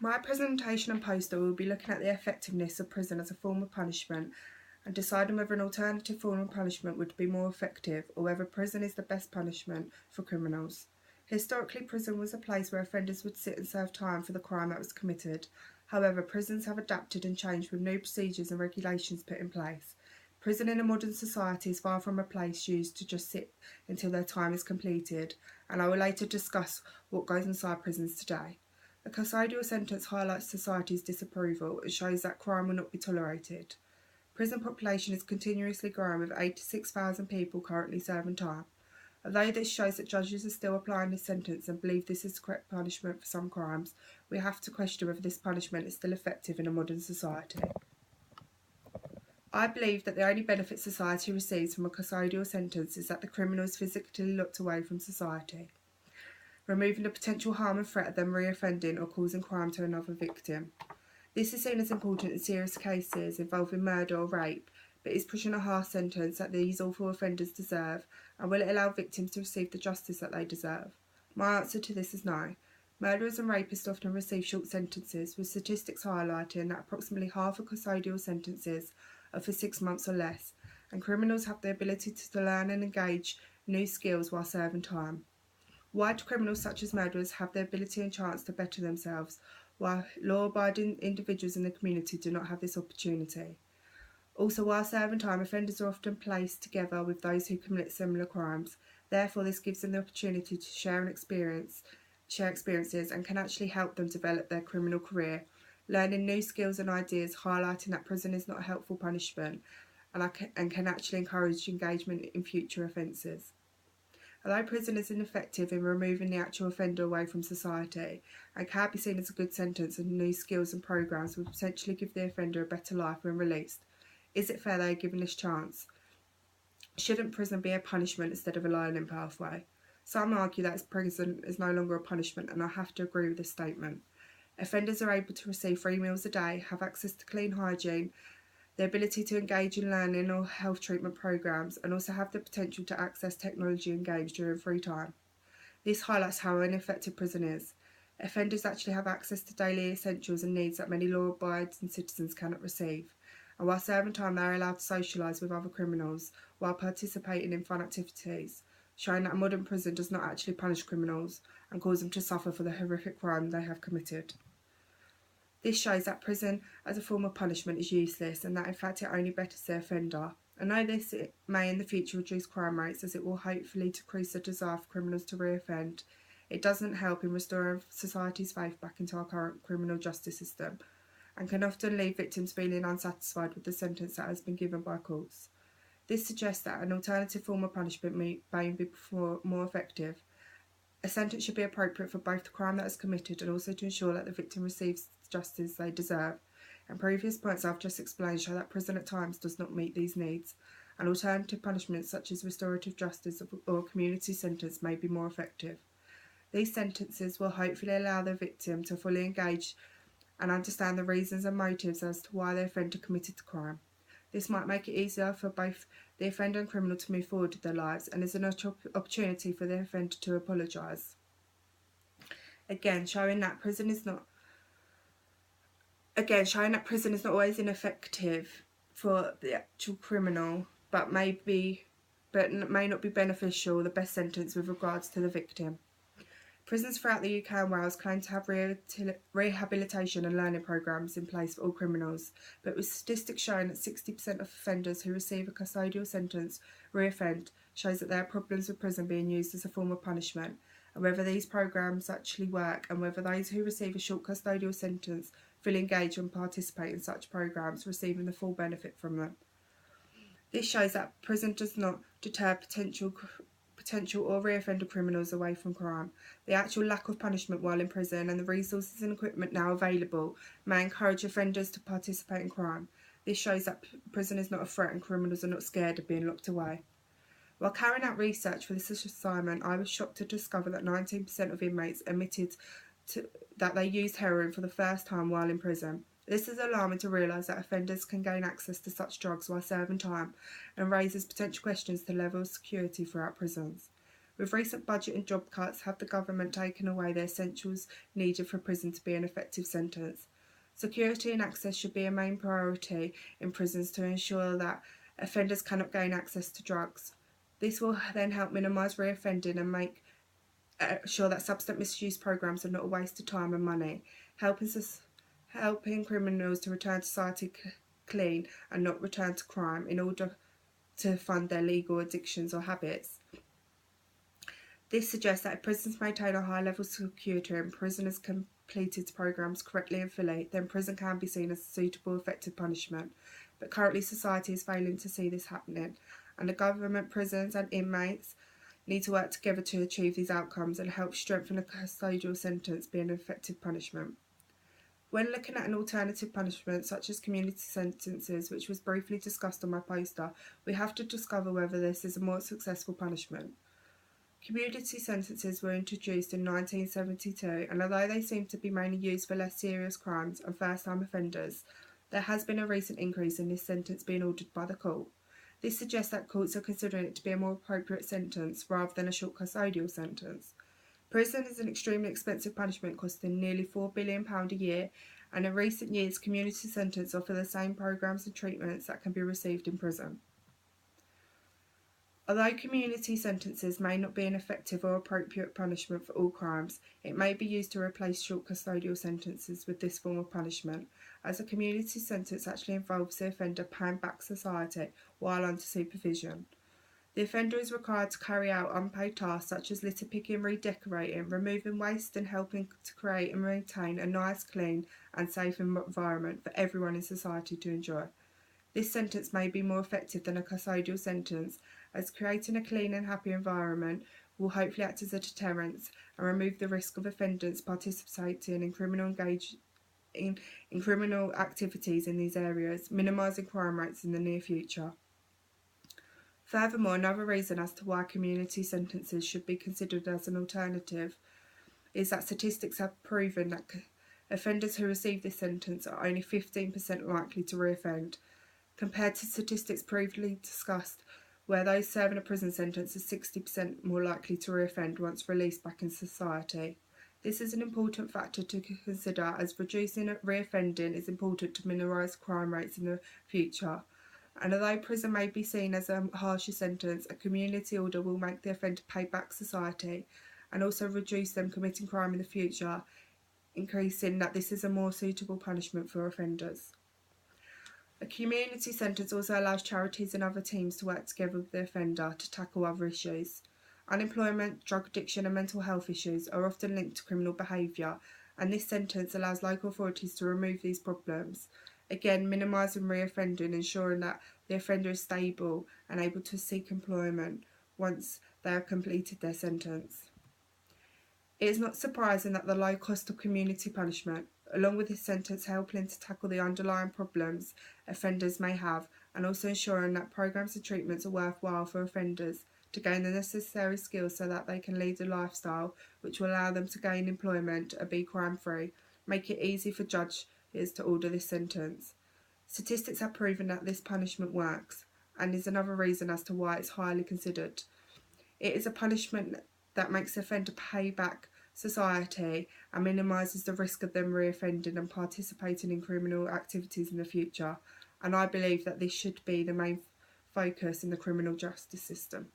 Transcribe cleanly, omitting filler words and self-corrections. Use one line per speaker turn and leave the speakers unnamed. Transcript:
My presentation and poster will be looking at the effectiveness of prison as a form of punishment and deciding whether an alternative form of punishment would be more effective or whether prison is the best punishment for criminals. Historically, prison was a place where offenders would sit and serve time for the crime that was committed. However, prisons have adapted and changed with new procedures and regulations put in place. Prison in a modern society is far from a place used to just sit until their time is completed, and I will later discuss what goes inside prisons today. A custodial sentence highlights society's disapproval and shows that crime will not be tolerated. Prison population is continuously growing with 86,000 people currently serving time. Although this shows that judges are still applying this sentence and believe this is the correct punishment for some crimes, we have to question whether this punishment is still effective in a modern society. I believe that the only benefit society receives from a custodial sentence is that the criminal is physically locked away from society, removing the potential harm and threat of them reoffending or causing crime to another victim. This is seen as important in serious cases involving murder or rape, but is pushing a harsh sentence that these awful offenders deserve, and will it allow victims to receive the justice that they deserve? My answer to this is no. Murderers and rapists often receive short sentences, with statistics highlighting that approximately half of custodial sentences are for 6 months or less, and criminals have the ability to learn and engage new skills while serving time. Why do criminals such as murderers have the ability and chance to better themselves, while law-abiding individuals in the community do not have this opportunity? Also, while serving time, offenders are often placed together with those who commit similar crimes. Therefore, this gives them the opportunity to share experiences and can actually help them develop their criminal career, learning new skills and ideas, highlighting that prison is not a helpful punishment and can actually encourage engagement in future offences. Although prison is ineffective in removing the actual offender away from society and can be seen as a good sentence, and new skills and programmes will potentially give the offender a better life when released, is it fair they are given this chance? Shouldn't prison be a punishment instead of a learning pathway? Some argue that prison is no longer a punishment, and I have to agree with this statement. Offenders are able to receive 3 meals a day, have access to clean hygiene, the ability to engage in learning or health treatment programmes, and also have the potential to access technology and games during free time. This highlights how ineffective prison is. Offenders actually have access to daily essentials and needs that many law-abiding citizens cannot receive. And while serving time, they are allowed to socialise with other criminals while participating in fun activities, showing that a modern prison does not actually punish criminals and cause them to suffer for the horrific crime they have committed. This shows that prison as a form of punishment is useless, and that in fact it only betters the offender. I know this may in the future reduce crime rates, as it will hopefully decrease the desire for criminals to reoffend. It doesn't help in restoring society's faith back into our current criminal justice system, and can often leave victims feeling unsatisfied with the sentence that has been given by courts. This suggests that an alternative form of punishment may be more effective. A sentence should be appropriate for both the crime that is committed and also to ensure that the victim receives the justice they deserve. And previous points I've just explained show that prison at times does not meet these needs, and alternative punishments such as restorative justice or a community sentence may be more effective. These sentences will hopefully allow the victim to fully engage and understand the reasons and motives as to why the offender committed the crime. This might make it easier for both the offender and criminal to move forward with their lives, and is an opportunity for the offender to apologise. Again, showing that prison is not always ineffective for the actual criminal, but may not be beneficial or the best sentence with regards to the victim. Prisons throughout the UK and Wales claim to have rehabilitation and learning programmes in place for all criminals, but with statistics showing that 60% of offenders who receive a custodial sentence reoffend, shows that there are problems with prison being used as a form of punishment, and whether these programmes actually work, and whether those who receive a short custodial sentence fully engage and participate in such programmes, receiving the full benefit from them. This shows that prison does not deter potential or reoffender criminals away from crime. The actual lack of punishment while in prison and the resources and equipment now available may encourage offenders to participate in crime. This shows that prison is not a threat and criminals are not scared of being locked away. While carrying out research for this assignment, I was shocked to discover that 19% of inmates admitted that they used heroin for the first time while in prison. This is alarming to realise that offenders can gain access to such drugs while serving time, and raises potential questions to the level of security throughout prisons. With recent budget and job cuts, have the government taken away the essentials needed for prison to be an effective sentence? Security and access should be a main priority in prisons to ensure that offenders cannot gain access to drugs. This will then help minimise reoffending and make sure that substance misuse programs are not a waste of time and money, helping criminals to return to society clean and not return to crime in order to fund their legal addictions or habits. This suggests that if prisons maintain a high level of security and prisoners completed programs correctly and fully, then prison can be seen as a suitable, effective punishment. But currently society is failing to see this happening, and the government, prisons and inmates need to work together to achieve these outcomes and help strengthen a custodial sentence be an effective punishment. When looking at an alternative punishment such as community sentences, which was briefly discussed on my poster, we have to discover whether this is a more successful punishment. Community sentences were introduced in 1972, and although they seem to be mainly used for less serious crimes and first-time offenders, there has been a recent increase in this sentence being ordered by the court. This suggests that courts are considering it to be a more appropriate sentence rather than a short custodial sentence. Prison is an extremely expensive punishment costing nearly £4 billion a year, and in recent years community sentences offer the same programs and treatments that can be received in prison. Although community sentences may not be an effective or appropriate punishment for all crimes, it may be used to replace short custodial sentences with this form of punishment, as a community sentence actually involves the offender paying back society while under supervision. The offender is required to carry out unpaid tasks such as litter picking, redecorating, removing waste and helping to create and maintain a nice, clean and safe environment for everyone in society to enjoy. This sentence may be more effective than a custodial sentence, as creating a clean and happy environment will hopefully act as a deterrent and remove the risk of offenders participating in criminal activities in these areas, minimising crime rates in the near future. Furthermore, another reason as to why community sentences should be considered as an alternative is that statistics have proven that offenders who receive this sentence are only 15% likely to reoffend, compared to statistics previously discussed where those serving a prison sentence are 60% more likely to reoffend once released back in society. This is an important factor to consider, as reducing reoffending is important to minimise crime rates in the future. And although prison may be seen as a harsher sentence, a community order will make the offender pay back society and also reduce them committing crime in the future, increasing that this is a more suitable punishment for offenders. A community sentence also allows charities and other teams to work together with the offender to tackle other issues. Unemployment, drug addiction and mental health issues are often linked to criminal behaviour, and this sentence allows local authorities to remove these problems, again minimising reoffending, ensuring that the offender is stable and able to seek employment once they have completed their sentence. It is not surprising that the low cost of community punishment, along with this sentence helping to tackle the underlying problems offenders may have, and also ensuring that programs and treatments are worthwhile for offenders to gain the necessary skills so that they can lead a lifestyle which will allow them to gain employment and be crime-free, make it easy for judges to order this sentence. Statistics have proven that this punishment works, and is another reason as to why it's highly considered. It is a punishment that makes the offender pay back society and minimises the risk of them reoffending and participating in criminal activities in the future, and I believe that this should be the main focus in the criminal justice system.